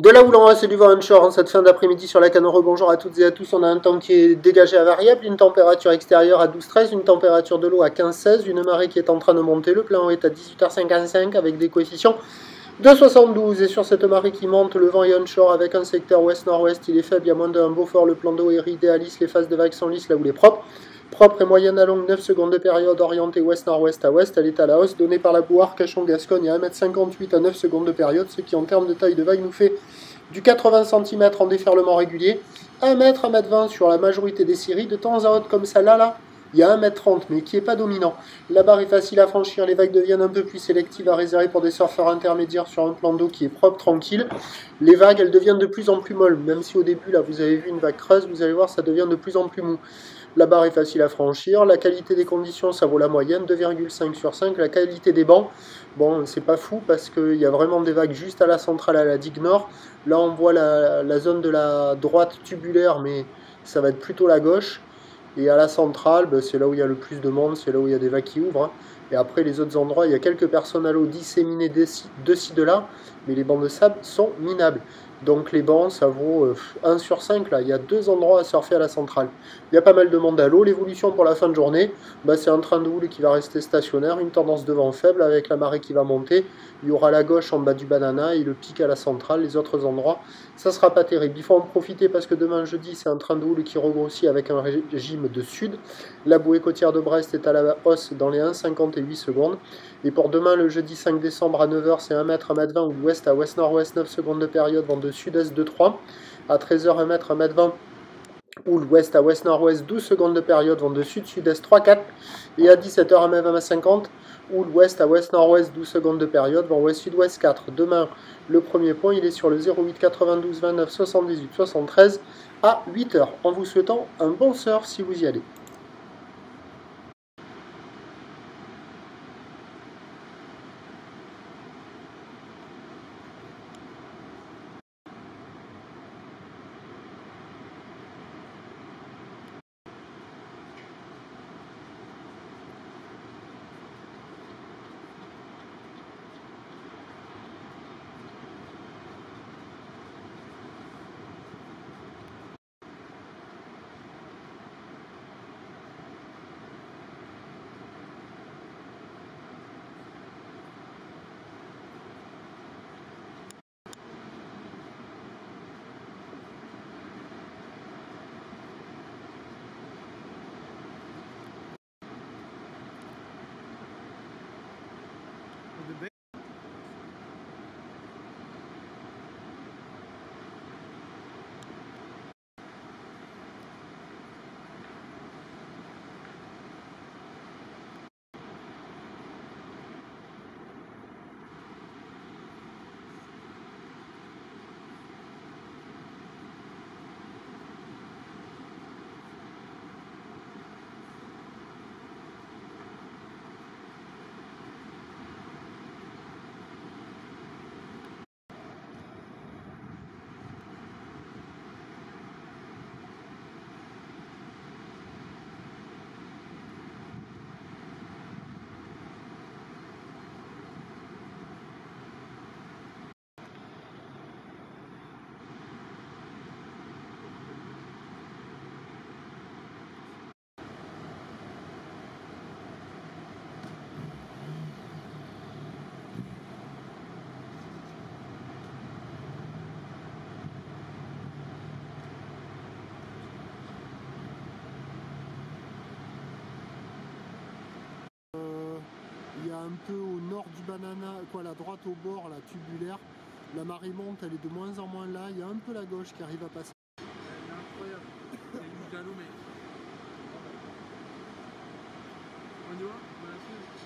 De la houle en c'est du vent onshore en cette fin d'après-midi sur la Canoro. Bonjour à toutes et à tous. On a un temps qui est dégagé à variable, une température extérieure à 12-13, une température de l'eau à 15-16, une marée qui est en train de monter. Le plein eau est à 18h55 avec des coefficients de 72. Et sur cette marée qui monte, le vent est onshore avec un secteur ouest-nord-ouest. Il est faible, il y a moins de 1 Beaufort. Le plan d'eau est idéaliste, les phases de vagues sont lisses là où il est propre. Propre et moyenne à longue, 9 secondes de période orientée ouest-nord-ouest à ouest. Elle est à la hausse, donnée par la Bouar Cachon-Gascogne à 1,58 m à 9 secondes de période, ce qui en termes de taille de vague nous fait du 80 cm en déferlement régulier, 1 m, 1,20 m sur la majorité des séries, de temps à autre comme celle-là, il y a 1,30 m, mais qui n'est pas dominant. La barre est facile à franchir, les vagues deviennent un peu plus sélectives à réserver pour des surfeurs intermédiaires sur un plan d'eau qui est propre, tranquille. Les vagues, elles deviennent de plus en plus molles, même si au début, là, vous avez vu une vague creuse, vous allez voir, ça devient de plus en plus mou. La barre est facile à franchir, la qualité des conditions, ça vaut la moyenne, 2,5 sur 5. La qualité des bancs, bon, c'est pas fou parce qu'il y a vraiment des vagues juste à la centrale, à la digue nord. Là, on voit la zone de la droite tubulaire, mais ça va être plutôt la gauche. Et à la centrale, ben, c'est là où il y a le plus de monde, c'est là où il y a des vagues qui ouvrent. Hein. Et après, les autres endroits, il y a quelques personnes à l'eau disséminées de ci, de là, mais les bancs de sable sont minables. Donc les bancs, ça vaut 1 sur 5. Là. Il y a 2 endroits à surfer à la centrale. Il y a pas mal de monde à l'eau. L'évolution pour la fin de journée, bah, c'est un train de houle qui va rester stationnaire, une tendance de vent faible avec la marée qui va monter. Il y aura la gauche en bas du banana et le pic à la centrale. Les autres endroits, ça sera pas terrible. Il faut en profiter parce que demain jeudi, c'est un train de houle qui regrossit avec un régime de sud. La bouée côtière de Brest est à la hausse dans les 1,58 secondes. Et pour demain, le jeudi 5 décembre à 9 h, c'est 1 m, 1,20 m ou ouest à ouest-nord-ouest, 9 secondes de période, vent de sud-est de 3. À 13 h, 1 m, 1,20 m ou l'ouest à ouest-nord-ouest, 12 secondes de période, vent de sud-sud-est 3-4. Et à 17 h, 1 m, 50 ou l'ouest à ouest-nord-ouest, 12 secondes de période, vent ouest-sud-ouest 4. Demain, le premier point, il est sur le 08 92 29 78 73 à 8 h. En vous souhaitant un bon surf si vous y allez. Il y a un peu au nord du banana, quoi, la droite au bord, la tubulaire, la marée monte, elle est de moins en moins là. Il y a un peu la gauche qui arrive à passer. Elle est incroyable. Il y a une galop, mais. On y va? On va la suivre.